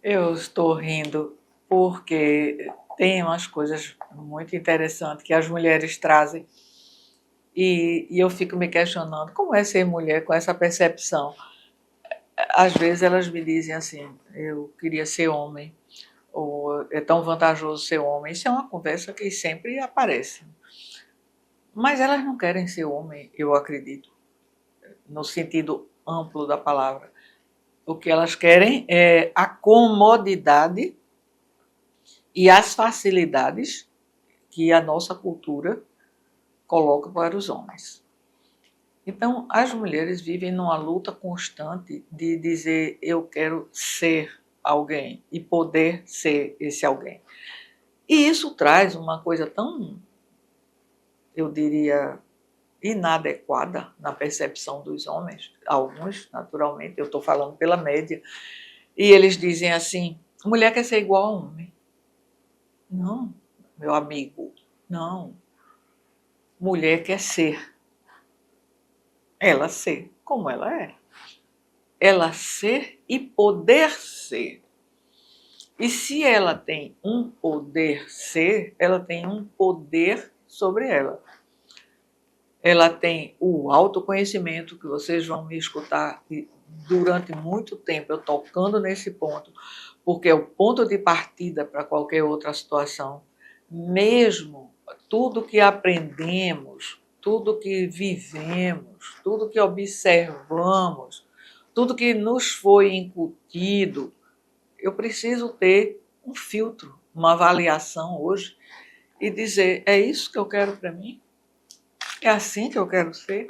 Eu estou rindo porque tem umas coisas muito interessantes que as mulheres trazem e eu fico me questionando como é ser mulher com essa percepção. Às vezes elas me dizem assim, eu queria ser homem, ou é tão vantajoso ser homem. Isso é uma conversa que sempre aparece. Mas elas não querem ser homem, eu acredito, no sentido amplo da palavra. O que elas querem é a comodidade e as facilidades que a nossa cultura coloca para os homens. Então, as mulheres vivem numa luta constante de dizer eu quero ser alguém e poder ser esse alguém. E isso traz uma coisa tão, eu diria, inadequada na percepção dos homens, alguns, naturalmente, eu estou falando pela média, e eles dizem assim, mulher quer ser igual a homem. Não, meu amigo, não. Mulher quer ser. Ela ser como ela é. Ela ser e poder ser. E se ela tem um poder ser, ela tem um poder sobre ela. Ela tem o autoconhecimento, que vocês vão me escutar durante muito tempo eu tocando nesse ponto, porque é o ponto de partida para qualquer outra situação. Mesmo tudo que aprendemos, tudo que vivemos, tudo que observamos, tudo que nos foi incutido, eu preciso ter um filtro, uma avaliação hoje e dizer: é isso que eu quero para mim? É assim que eu quero ser?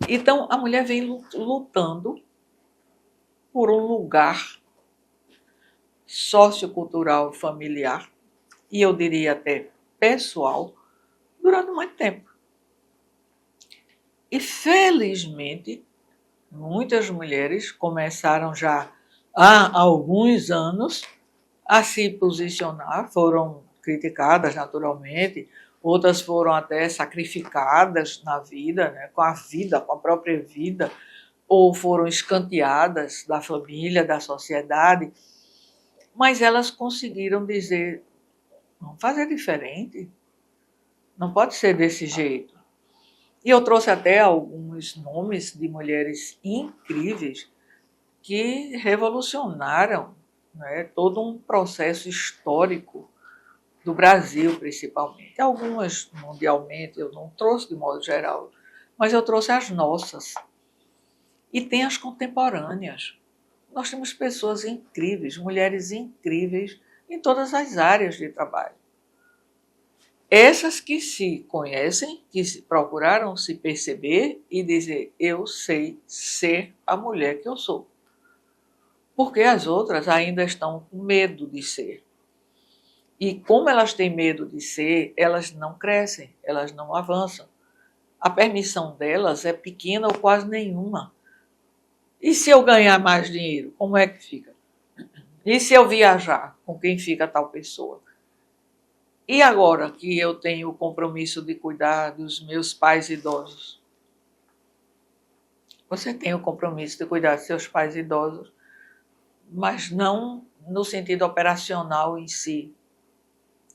Então a mulher vem lutando por um lugar sociocultural, familiar e eu diria até pessoal durante muito tempo. E felizmente muitas mulheres começaram já há alguns anos a se posicionar, foram criticadas naturalmente, outras foram até sacrificadas na vida, né, com a vida, com a própria vida, ou foram escanteadas da família, da sociedade, mas elas conseguiram dizer, vamos fazer diferente, não pode ser desse jeito. E eu trouxe até alguns nomes de mulheres incríveis que revolucionaram, né, todo um processo histórico do Brasil, principalmente. Algumas mundialmente, eu não trouxe de modo geral, mas eu trouxe as nossas. E tem as contemporâneas. Nós temos pessoas incríveis, mulheres incríveis em todas as áreas de trabalho. Essas que se conhecem, que procuraram se perceber e dizer: eu sei ser a mulher que eu sou. Porque as outras ainda estão com medo de ser. E como elas têm medo de ser, elas não crescem, elas não avançam. A permissão delas é pequena ou quase nenhuma. E se eu ganhar mais dinheiro, como é que fica? E se eu viajar, com quem fica tal pessoa? E agora que eu tenho o compromisso de cuidar dos meus pais idosos? Você tem o compromisso de cuidar dos seus pais idosos, mas não no sentido operacional em si.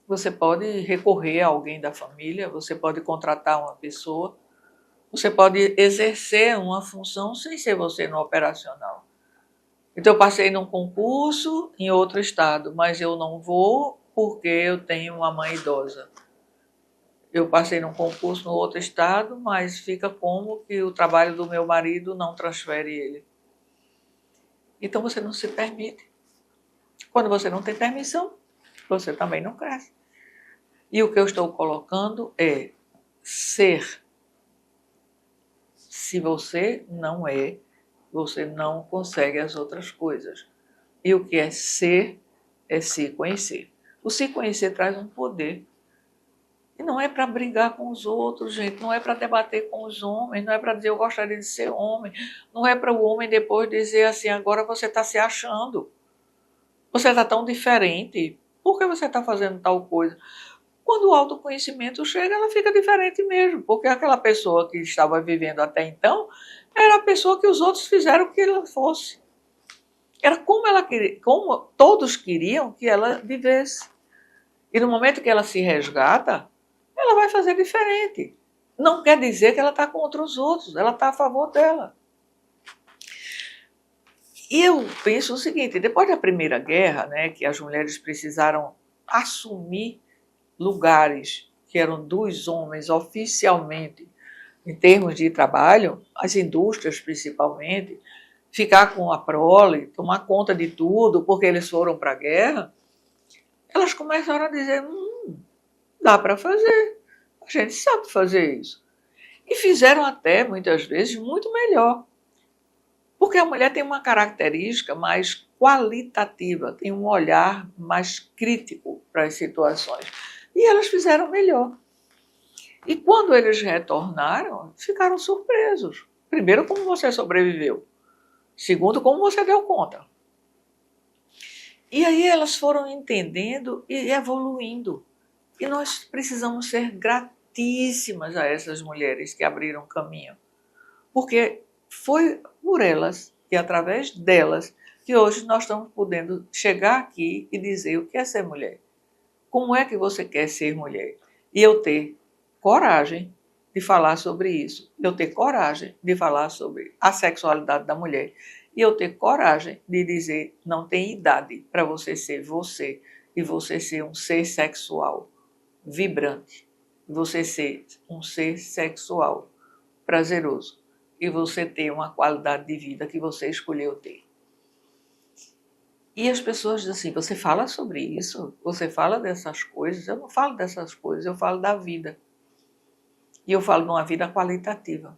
Você pode recorrer a alguém da família, você pode contratar uma pessoa, você pode exercer uma função sem ser você no operacional. Então, eu passei num concurso em outro estado, mas eu não vou porque eu tenho uma mãe idosa. Eu passei num concurso no outro estado, mas fica como que o trabalho do meu marido não transfere ele. Então, você não se permite. Quando você não tem permissão, você também não cresce. E o que eu estou colocando é ser. Se você não é, você não consegue as outras coisas. E o que é ser é se conhecer. O se conhecer traz um poder. E não é para brigar com os outros, gente. Não é para debater com os homens. Não é para dizer eu gostaria de ser homem. Não é para o homem depois dizer assim, agora você está se achando. Você está tão diferente. Por que você está fazendo tal coisa? Quando o autoconhecimento chega, ela fica diferente mesmo, porque aquela pessoa que estava vivendo até então era a pessoa que os outros fizeram que ela fosse. Era como ela queria, como todos queriam que ela vivesse. E no momento que ela se resgata, ela vai fazer diferente. Não quer dizer que ela está contra os outros, ela está a favor dela. E eu penso o seguinte, depois da Primeira Guerra, né, que as mulheres precisaram assumir lugares que eram dos homens oficialmente, em termos de trabalho, as indústrias principalmente, ficar com a prole, tomar conta de tudo, porque eles foram para a guerra, elas começaram a dizer, dá para fazer, a gente sabe fazer isso. E fizeram até, muitas vezes, muito melhor. Porque a mulher tem uma característica mais qualitativa, tem um olhar mais crítico para as situações. E elas fizeram melhor. E quando eles retornaram, ficaram surpresos. Primeiro, como você sobreviveu. Segundo, como você deu conta. E aí elas foram entendendo e evoluindo. E nós precisamos ser gratíssimas a essas mulheres que abriram caminho. Porque foi por elas e através delas que hoje nós estamos podendo chegar aqui e dizer o que é ser mulher. Como é que você quer ser mulher? E eu ter coragem de falar sobre isso. Eu ter coragem de falar sobre a sexualidade da mulher. E eu ter coragem de dizer, não tem idade para você ser você e você ser um ser sexual vibrante. Você ser um ser sexual prazeroso. E você ter uma qualidade de vida que você escolheu ter. E as pessoas dizem assim, você fala sobre isso? Você fala dessas coisas? Eu não falo dessas coisas, eu falo da vida. E eu falo de uma vida qualitativa.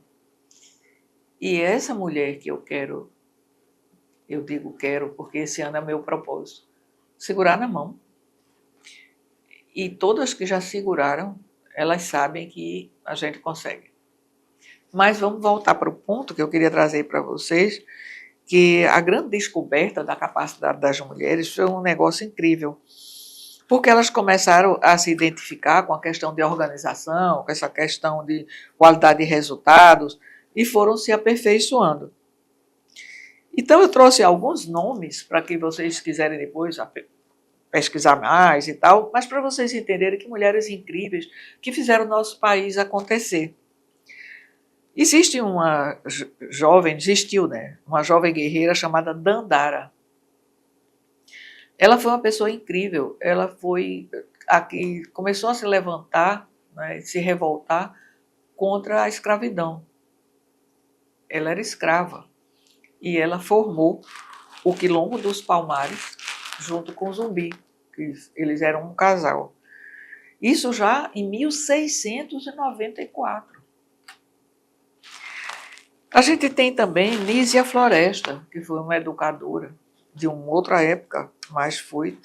E essa mulher que eu quero, eu digo quero porque esse ano é meu propósito, segurar na mão. E todas que já seguraram, elas sabem que a gente consegue. Mas vamos voltar para o ponto que eu queria trazer para vocês, que a grande descoberta da capacidade das mulheres foi um negócio incrível. Porque elas começaram a se identificar com a questão de organização, com essa questão de qualidade de resultados, e foram se aperfeiçoando. Então eu trouxe alguns nomes para que vocês quiserem depois pesquisar mais e tal, mas para vocês entenderem que mulheres incríveis que fizeram o nosso país acontecer. Existe uma jovem, existiu, né? Uma jovem guerreira chamada Dandara. Ela foi uma pessoa incrível. Ela foi a que começou a se levantar, né, se revoltar contra a escravidão. Ela era escrava e ela formou o Quilombo dos Palmares junto com o Zumbi, que eles eram um casal. Isso já em 1694. A gente tem também Nísia Floresta, que foi uma educadora de uma outra época, mas foi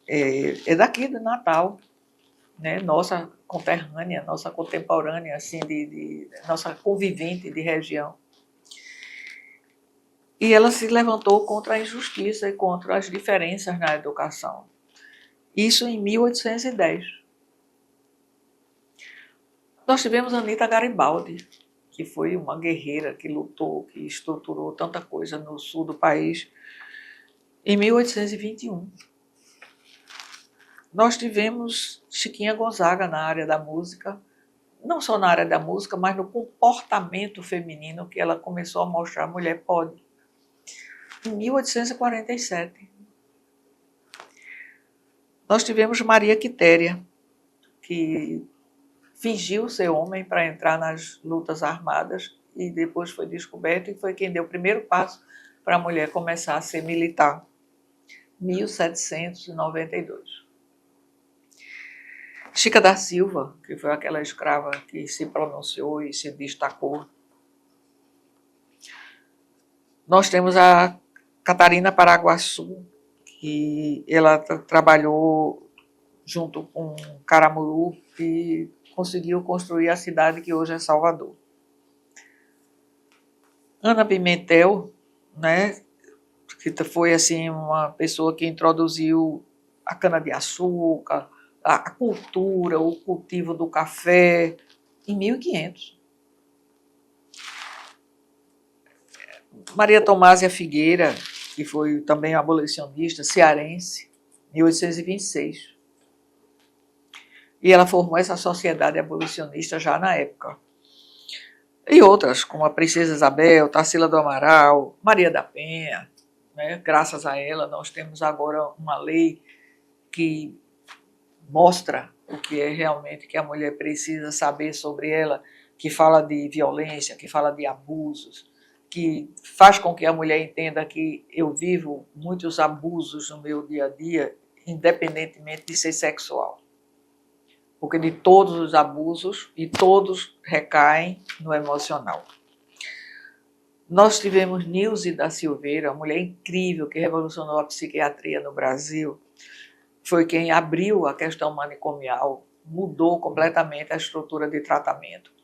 é daqui do Natal, né? Nossa conterrânea, nossa contemporânea, assim, nossa convivente de região. E ela se levantou contra a injustiça e contra as diferenças na educação. Isso em 1810. Nós tivemos Anita Garibaldi, que foi uma guerreira que lutou, que estruturou tanta coisa no sul do país, em 1821. Nós tivemos Chiquinha Gonzaga na área da música, não só na área da música, mas no comportamento feminino que ela começou a mostrar, a mulher pode. Em 1847. Nós tivemos Maria Quitéria, que fingiu ser homem para entrar nas lutas armadas e depois foi descoberto e foi quem deu o primeiro passo para a mulher começar a ser militar. 1792. Chica da Silva, que foi aquela escrava que se pronunciou e se destacou. Nós temos a Catarina Paraguaçu, que ela trabalhou junto com Caramuru e conseguiu construir a cidade que hoje é Salvador. Ana Pimentel, né, que foi assim uma pessoa que introduziu a cana-de-açúcar, a cultura, o cultivo do café, em 1500. Maria Tomásia Figueira, que foi também abolicionista, cearense, em 1826. E ela formou essa sociedade abolicionista já na época. E outras, como a Princesa Isabel, Tarsila do Amaral, Maria da Penha, né? Graças a ela, nós temos agora uma lei que mostra o que é realmente que a mulher precisa saber sobre ela, que fala de violência, que fala de abusos, que faz com que a mulher entenda que eu vivo muitos abusos no meu dia a dia, independentemente de ser sexual. Porque de todos os abusos, e todos recaem no emocional. Nós tivemos Nilce da Silveira, uma mulher incrível que revolucionou a psiquiatria no Brasil. Foi quem abriu a questão manicomial, mudou completamente a estrutura de tratamento.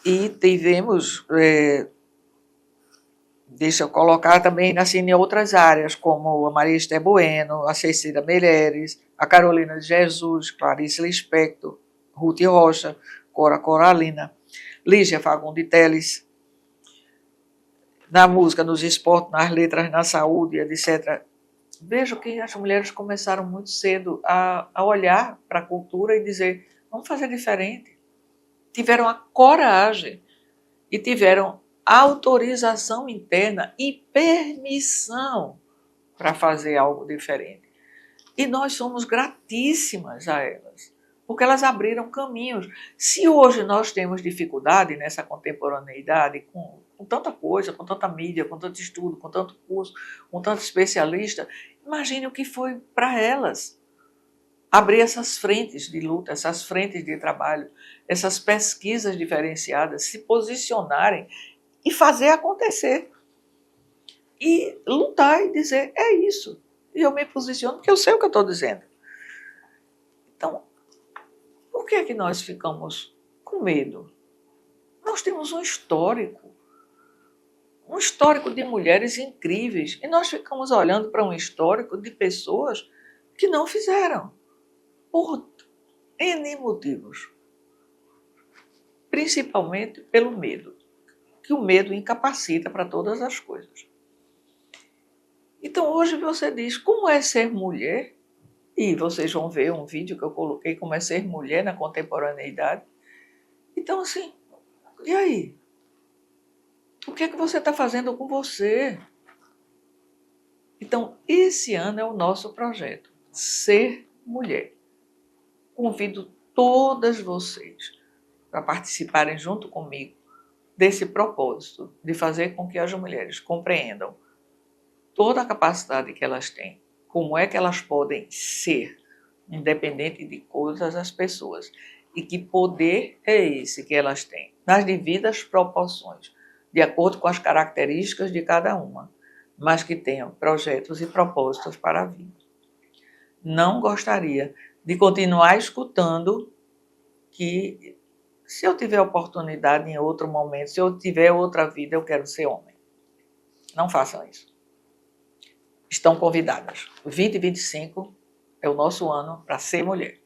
E tivemos, deixa eu colocar também assim, em outras áreas, como a Maria Esther Bueno, a Cecília Meireles, a Carolina de Jesus, Clarice Lispector, Ruth Rocha, Cora Coralina, Lígia Fagundes Teles, na música, nos esportes, nas letras, na saúde, etc. Vejo que as mulheres começaram muito cedo a olhar para a cultura e dizer, vamos fazer diferente. Tiveram a coragem e tiveram autorização interna e permissão para fazer algo diferente. E nós somos gratíssimas a elas, porque elas abriram caminhos. Se hoje nós temos dificuldade nessa contemporaneidade, com tanta coisa, com tanta mídia, com tanto estudo, com tanto curso, com tanto especialista, imagine o que foi para elas abrir essas frentes de luta, essas frentes de trabalho, essas pesquisas diferenciadas, se posicionarem e fazer acontecer. E lutar e dizer, é isso. E eu me posiciono porque eu sei o que eu estou dizendo. Então, por que é que nós ficamos com medo? Nós temos um histórico de mulheres incríveis, e nós ficamos olhando para um histórico de pessoas que não fizeram, por N motivos. Principalmente pelo medo, que o medo incapacita para todas as coisas. Então hoje você diz, como é ser mulher? E vocês vão ver um vídeo que eu coloquei, como é ser mulher na contemporaneidade. Então assim, e aí? O que é que você está fazendo com você? Então esse ano é o nosso projeto, Ser Mulher. Convido todas vocês para participarem junto comigo desse propósito de fazer com que as mulheres compreendam toda a capacidade que elas têm, como é que elas podem ser, independente de todas as pessoas, e que poder é esse que elas têm, nas devidas proporções, de acordo com as características de cada uma, mas que tenham projetos e propósitos para a vida. Não gostaria de continuar escutando que, se eu tiver oportunidade em outro momento, se eu tiver outra vida, eu quero ser homem. Não façam isso. Estão convidadas. 2025 é o nosso ano para ser mulher.